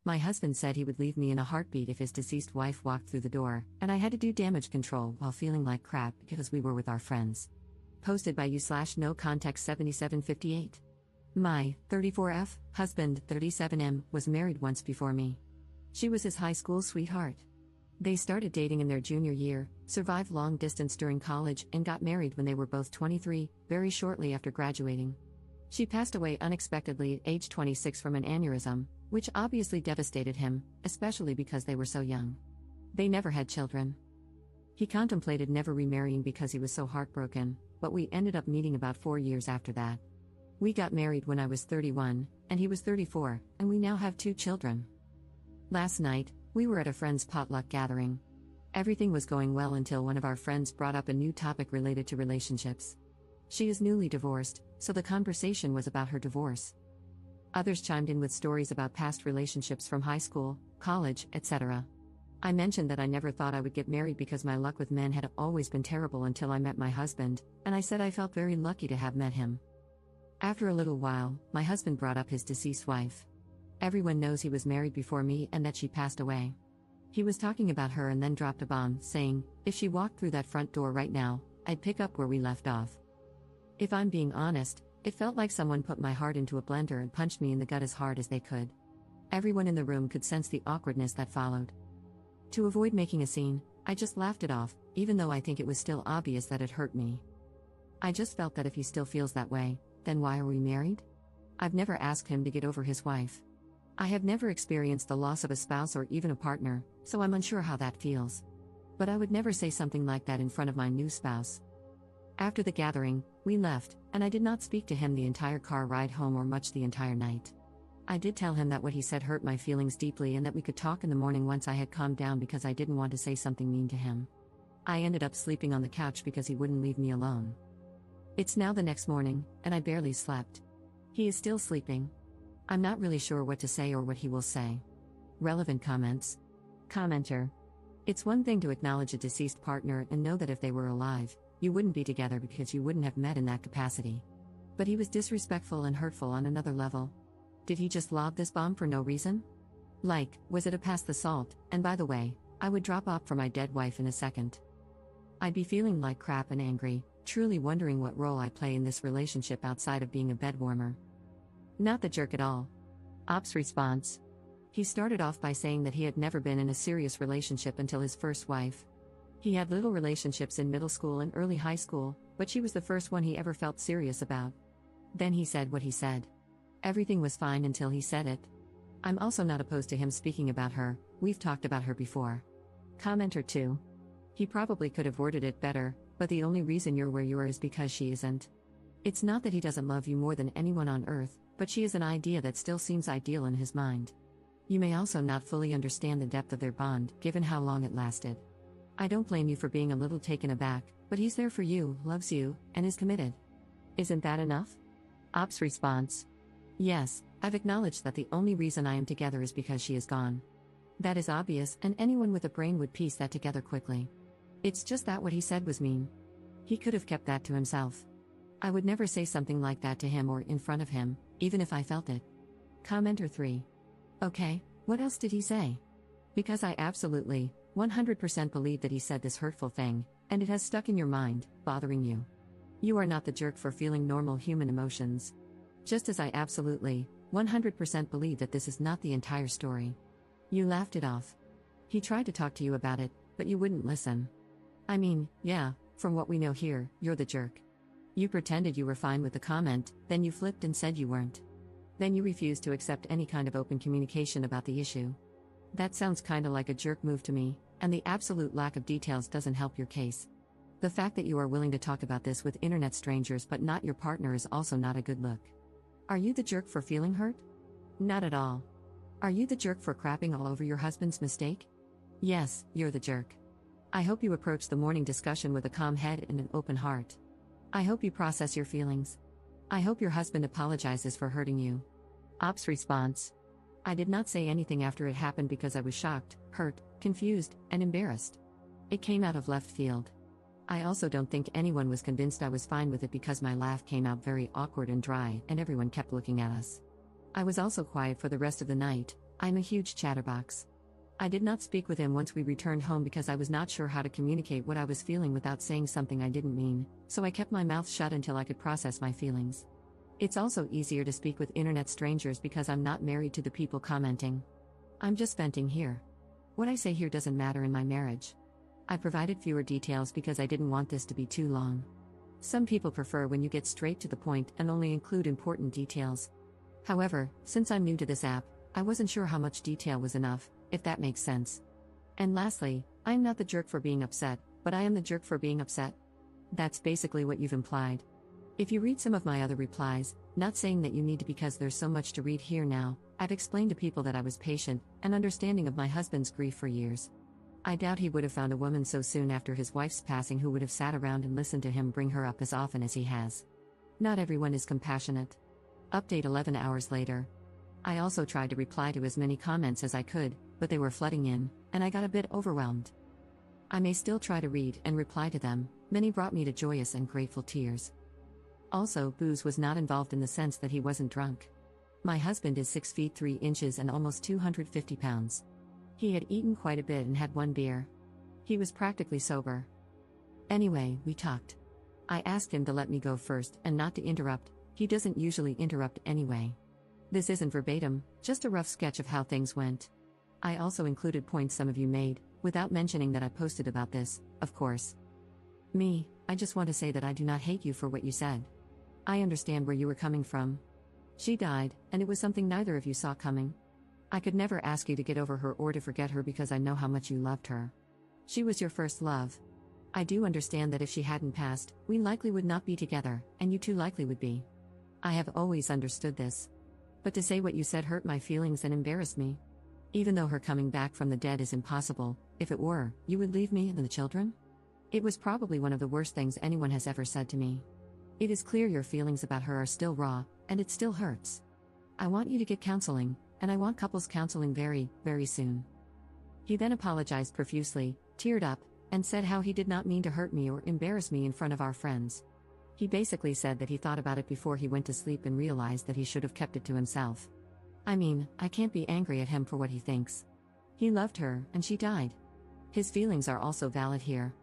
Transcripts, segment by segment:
My husband said he would leave me in a heartbeat if his deceased wife walked through the door, and I had to do damage control while feeling like crap because we were with our friends. Posted by you/no context 7758. My 34F husband, 37M, was married once before me. She was his high school sweetheart. They started dating in their junior year, survived long distance during college, and got married when they were both 23, very shortly after graduating. She passed away unexpectedly at age 26 from an aneurysm, which obviously devastated him, especially because they were so young. They never had children. He contemplated never remarrying because he was so heartbroken, but we ended up meeting about 4 years after that. We got married when I was 31, and he was 34, and we now have 2 children. Last night, we were at a friend's potluck gathering. Everything was going well until one of our friends brought up a new topic related to relationships. She is newly divorced, so the conversation was about her divorce. Others chimed in with stories about past relationships from high school, college, etc. I mentioned that I never thought I would get married because my luck with men had always been terrible until I met my husband, and I said I felt very lucky to have met him. After a little while, my husband brought up his deceased wife. Everyone knows he was married before me and that she passed away. He was talking about her and then dropped a bomb, saying, if she walked through that front door right now, I'd pick up where we left off. If I'm being honest, it felt like someone put my heart into a blender and punched me in the gut as hard as they could. Everyone in the room could sense the awkwardness that followed. To avoid making a scene, I just laughed it off, even though I think it was still obvious that it hurt me. I just felt that if he still feels that way, then why are we married? I've never asked him to get over his wife. I have never experienced the loss of a spouse or even a partner, so I'm unsure how that feels. But I would never say something like that in front of my new spouse. After the gathering, we left, and I did not speak to him the entire car ride home or much the entire night. I did tell him that what he said hurt my feelings deeply and that we could talk in the morning once I had calmed down because I didn't want to say something mean to him. I ended up sleeping on the couch because he wouldn't leave me alone. It's now the next morning, and I barely slept. He is still sleeping. I'm not really sure what to say or what he will say. Relevant comments. Commenter. It's one thing to acknowledge a deceased partner and know that if they were alive, you wouldn't be together because you wouldn't have met in that capacity. But he was disrespectful and hurtful on another level. Did he just lob this bomb for no reason? Like, was it a pass the salt? And by the way, I would drop off for my dead wife in a second. I'd be feeling like crap and angry, truly wondering what role I play in this relationship outside of being a bedwarmer. Not the jerk at all. Ops response. He started off by saying that he had never been in a serious relationship until his first wife. He had little relationships in middle school and early high school, but she was the first one he ever felt serious about. Then he said what he said. Everything was fine until he said it. I'm also not opposed to him speaking about her, we've talked about her before. Commenter 2. He probably could have worded it better, but the only reason you're where you are is because she isn't. It's not that he doesn't love you more than anyone on earth, but she is an idea that still seems ideal in his mind. You may also not fully understand the depth of their bond, given how long it lasted. I don't blame you for being a little taken aback, but he's there for you, loves you, and is committed. Isn't that enough? Ops response. Yes, I've acknowledged that the only reason I am together is because she is gone. That is obvious, and anyone with a brain would piece that together quickly. It's just that what he said was mean. He could have kept that to himself. I would never say something like that to him or in front of him, even if I felt it. Commenter 3. Okay, what else did he say? Because I absolutely, 100% believe that he said this hurtful thing, and it has stuck in your mind, bothering you. You are not the jerk for feeling normal human emotions. Just as I absolutely, 100% believe that this is not the entire story. You laughed it off. He tried to talk to you about it, but you wouldn't listen. I mean, yeah, from what we know here, you're the jerk. You pretended you were fine with the comment, then you flipped and said you weren't. Then you refused to accept any kind of open communication about the issue. That sounds kinda like a jerk move to me, and the absolute lack of details doesn't help your case. The fact that you are willing to talk about this with internet strangers but not your partner is also not a good look. Are you the jerk for feeling hurt? Not at all. Are you the jerk for crapping all over your husband's mistake? Yes, you're the jerk. I hope you approach the morning discussion with a calm head and an open heart. I hope you process your feelings. I hope your husband apologizes for hurting you. Ops response. I did not say anything after it happened because I was shocked, hurt, confused, and embarrassed. It came out of left field. I also don't think anyone was convinced I was fine with it because my laugh came out very awkward and dry and everyone kept looking at us. I was also quiet for the rest of the night, I'm a huge chatterbox. I did not speak with him once we returned home because I was not sure how to communicate what I was feeling without saying something I didn't mean, so I kept my mouth shut until I could process my feelings. It's also easier to speak with internet strangers because I'm not married to the people commenting. I'm just venting here. What I say here doesn't matter in my marriage. I provided fewer details because I didn't want this to be too long. Some people prefer when you get straight to the point and only include important details. However, since I'm new to this app, I wasn't sure how much detail was enough, if that makes sense. And lastly, I'm not the jerk for being upset, but I am the jerk for being upset. That's basically what you've implied. If you read some of my other replies, not saying that you need to because there's so much to read here now, I've explained to people that I was patient and understanding of my husband's grief for years. I doubt he would have found a woman so soon after his wife's passing who would have sat around and listened to him bring her up as often as he has. Not everyone is compassionate. Update 11 hours later. I also tried to reply to as many comments as I could, but they were flooding in, and I got a bit overwhelmed. I may still try to read and reply to them. Many brought me to joyous and grateful tears. Also, booze was not involved in the sense that he wasn't drunk. My husband is 6 feet 3 inches and almost 250 pounds. He had eaten quite a bit and had one beer. He was practically sober. Anyway, we talked. I asked him to let me go first and not to interrupt. He doesn't usually interrupt anyway. This isn't verbatim, just a rough sketch of how things went. I also included points some of you made, without mentioning that I posted about this, of course. I just want to say that I do not hate you for what you said. I understand where you were coming from. She died, and it was something neither of you saw coming. I could never ask you to get over her or to forget her because I know how much you loved her. She was your first love. I do understand that if she hadn't passed, we likely would not be together, and you too likely would be. I have always understood this. But to say what you said hurt my feelings and embarrassed me. Even though her coming back from the dead is impossible, if it were, you would leave me and the children? It was probably one of the worst things anyone has ever said to me. It is clear your feelings about her are still raw, and it still hurts. I want you to get counseling, and I want couples counseling very, very soon. He then apologized profusely, teared up, and said how he did not mean to hurt me or embarrass me in front of our friends. He basically said that he thought about it before he went to sleep and realized that he should have kept it to himself. I mean, I can't be angry at him for what he thinks. He loved her, and she died. His feelings are also valid here.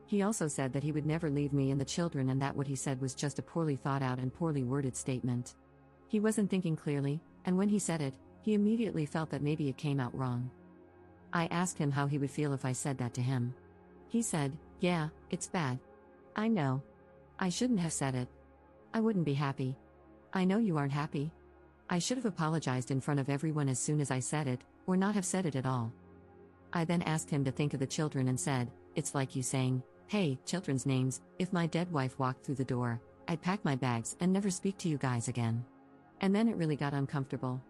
He also said that he would never leave me and the children and that what he said was just a poorly thought out and poorly worded statement. He wasn't thinking clearly, and when he said it, he immediately felt that maybe it came out wrong. I asked him how he would feel if I said that to him. He said, "Yeah, it's bad. I know. I shouldn't have said it. I wouldn't be happy. I know you aren't happy. I should have apologized in front of everyone as soon as I said it, or not have said it at all." I then asked him to think of the children and said, "It's like you saying, hey, children's names, if my dead wife walked through the door, I'd pack my bags and never speak to you guys again." And then it really got uncomfortable.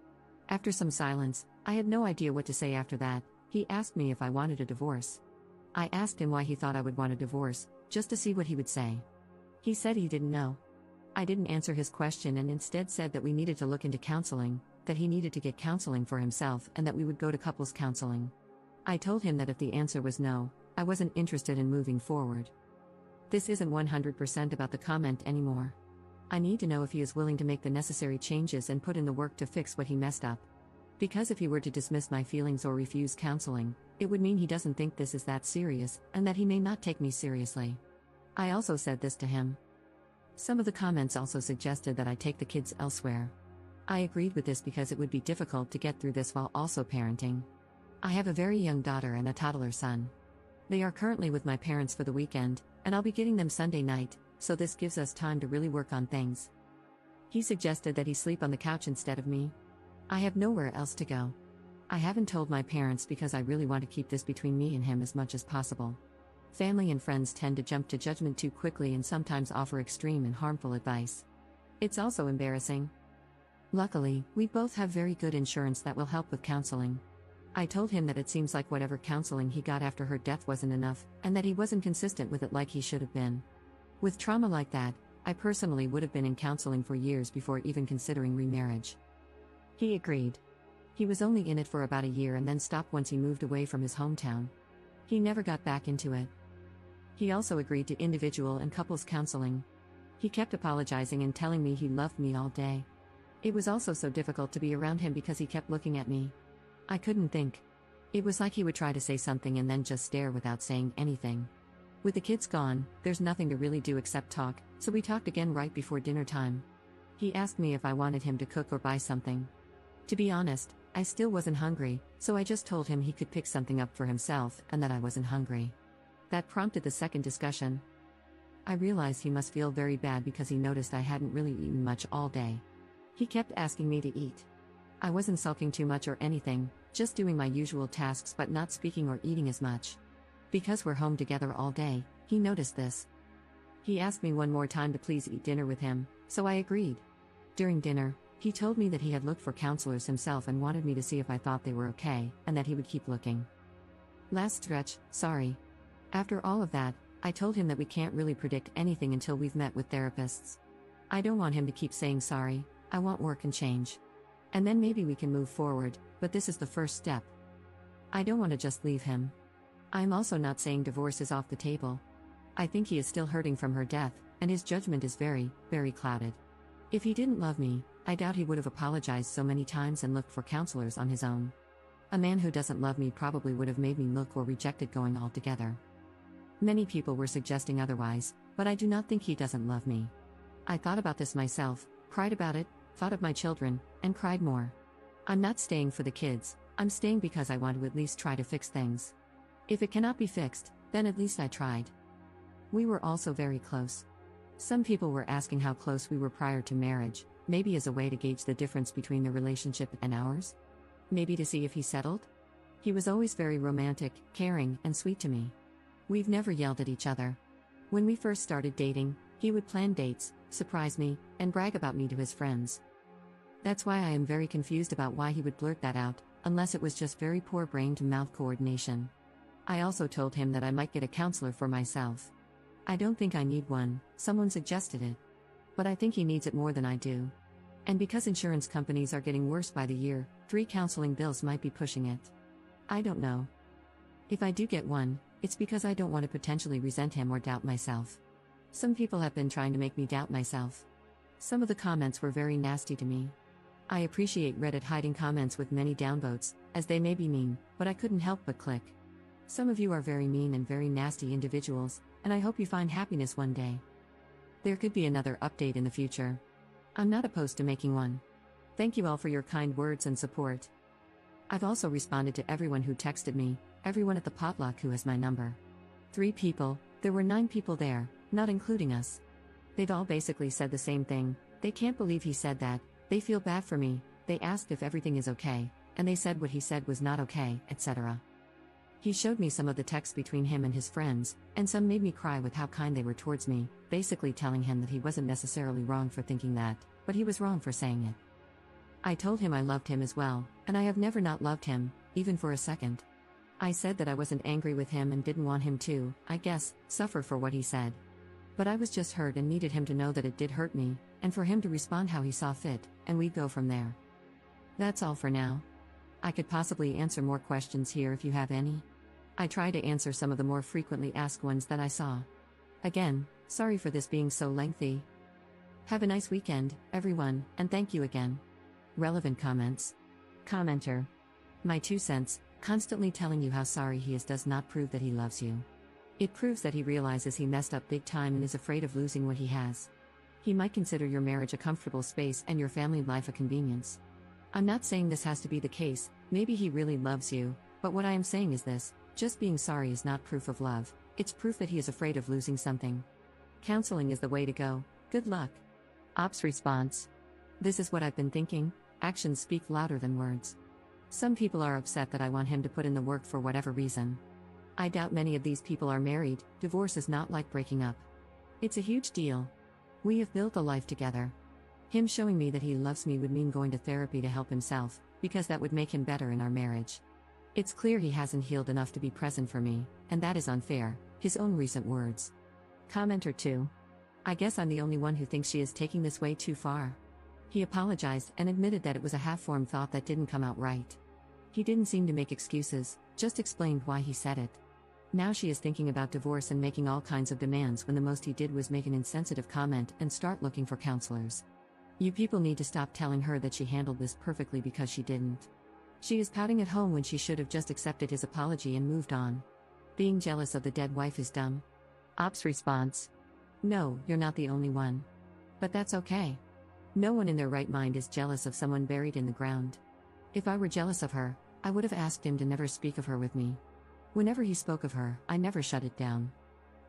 After some silence, I had no idea what to say after that. He asked me if I wanted a divorce. I asked him why he thought I would want a divorce, just to see what he would say. He said he didn't know. I didn't answer his question and instead said that we needed to look into counseling, that he needed to get counseling for himself and that we would go to couples counseling. I told him that if the answer was no, I wasn't interested in moving forward. This isn't 100% about the comment anymore. I need to know if he is willing to make the necessary changes and put in the work to fix what he messed up. Because if he were to dismiss my feelings or refuse counseling, it would mean he doesn't think this is that serious and that he may not take me seriously. I also said this to him. Some of the comments also suggested that I take the kids elsewhere. I agreed with this because it would be difficult to get through this while also parenting. I have a very young daughter and a toddler son. They are currently with my parents for the weekend, and I'll be getting them Sunday night, so this gives us time to really work on things. He suggested that he sleep on the couch instead of me. I have nowhere else to go. I haven't told my parents because I really want to keep this between me and him as much as possible. Family and friends tend to jump to judgment too quickly and sometimes offer extreme and harmful advice. It's also embarrassing. Luckily, we both have very good insurance that will help with counseling. I told him that it seems like whatever counseling he got after her death wasn't enough, and that he wasn't consistent with it like he should have been. With trauma like that, I personally would have been in counseling for years before even considering remarriage. He agreed. He was only in it for about a year and then stopped once he moved away from his hometown. He never got back into it. He also agreed to individual and couples counseling. He kept apologizing and telling me he loved me all day. It was also so difficult to be around him because he kept looking at me. I couldn't think. It was like he would try to say something and then just stare without saying anything. With the kids gone, there's nothing to really do except talk, so we talked again right before dinner time. He asked me if I wanted him to cook or buy something. To be honest, I still wasn't hungry, so I just told him he could pick something up for himself and that I wasn't hungry. That prompted the second discussion. I realized he must feel very bad because he noticed I hadn't really eaten much all day. He kept asking me to eat. I wasn't sulking too much or anything, just doing my usual tasks but not speaking or eating as much. Because we're home together all day, he noticed this. He asked me one more time to please eat dinner with him, so I agreed. During dinner, he told me that he had looked for counselors himself and wanted me to see if I thought they were okay, and that he would keep looking. Last stretch, sorry. After all of that, I told him that we can't really predict anything until we've met with therapists. I don't want him to keep saying sorry, I want work and change. And then maybe we can move forward, but this is the first step. I don't want to just leave him. I'm also not saying divorce is off the table. I think he is still hurting from her death, and his judgment is very, very clouded. If he didn't love me, I doubt he would have apologized so many times and looked for counselors on his own. A man who doesn't love me probably would have made me look or rejected going altogether. Many people were suggesting otherwise, but I do not think he doesn't love me. I thought about this myself, cried about it, thought of my children, and cried more. I'm not staying for the kids, I'm staying because I want to at least try to fix things. If it cannot be fixed, then at least I tried. We were also very close. Some people were asking how close we were prior to marriage, maybe as a way to gauge the difference between the relationship and ours? Maybe to see if he settled? He was always very romantic, caring, and sweet to me. We've never yelled at each other. When we first started dating, he would plan dates, surprise me, and brag about me to his friends. That's why I am very confused about why he would blurt that out, unless it was just very poor brain-to-mouth coordination. I also told him that I might get a counselor for myself. I don't think I need one, someone suggested it. But I think he needs it more than I do. And because insurance companies are getting worse by the year, 3 counseling bills might be pushing it. I don't know. If I do get one, it's because I don't want to potentially resent him or doubt myself. Some people have been trying to make me doubt myself. Some of the comments were very nasty to me. I appreciate Reddit hiding comments with many downvotes, as they may be mean, but I couldn't help but click. Some of you are very mean and very nasty individuals, and I hope you find happiness one day. There could be another update in the future. I'm not opposed to making one. Thank you all for your kind words and support. I've also responded to everyone who texted me, everyone at the potluck who has my number. 3 people, there were 9 people there, not including us. They've all basically said the same thing, they can't believe he said that, they feel bad for me, they asked if everything is okay, and they said what he said was not okay, etc. He showed me some of the texts between him and his friends, and some made me cry with how kind they were towards me, basically telling him that he wasn't necessarily wrong for thinking that, but he was wrong for saying it. I told him I loved him as well, and I have never not loved him, even for a second. I said that I wasn't angry with him and didn't want him to, I guess, suffer for what he said. But I was just hurt and needed him to know that it did hurt me, and for him to respond how he saw fit, and we'd go from there. That's all for now. I could possibly answer more questions here if you have any. I try to answer some of the more frequently asked ones that I saw. Again, sorry for this being so lengthy. Have a nice weekend, everyone, and thank you again. Relevant comments. Commenter. My 2 cents, constantly telling you how sorry he is does not prove that he loves you. It proves that he realizes he messed up big time and is afraid of losing what he has. He might consider your marriage a comfortable space and your family life a convenience. I'm not saying this has to be the case, maybe he really loves you, but what I am saying is this, just being sorry is not proof of love, it's proof that he is afraid of losing something. Counseling is the way to go, good luck. Ops response. This is what I've been thinking, actions speak louder than words. Some people are upset that I want him to put in the work for whatever reason. I doubt many of these people are married, divorce is not like breaking up. It's a huge deal. We have built a life together. Him showing me that he loves me would mean going to therapy to help himself, because that would make him better in our marriage. It's clear he hasn't healed enough to be present for me, and that is unfair, his own recent words. Commenter 2. I guess I'm the only one who thinks she is taking this way too far. He apologized and admitted that it was a half-formed thought that didn't come out right. He didn't seem to make excuses, just explained why he said it. Now she is thinking about divorce and making all kinds of demands when the most he did was make an insensitive comment and start looking for counselors. You people need to stop telling her that she handled this perfectly because she didn't. She is pouting at home when she should have just accepted his apology and moved on. Being jealous of the dead wife is dumb. Op's response: no, you're not the only one. But that's okay. No one in their right mind is jealous of someone buried in the ground. If I were jealous of her, I would have asked him to never speak of her with me. Whenever he spoke of her, I never shut it down.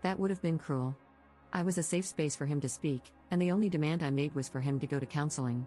That would have been cruel. I was a safe space for him to speak, and the only demand I made was for him to go to counseling.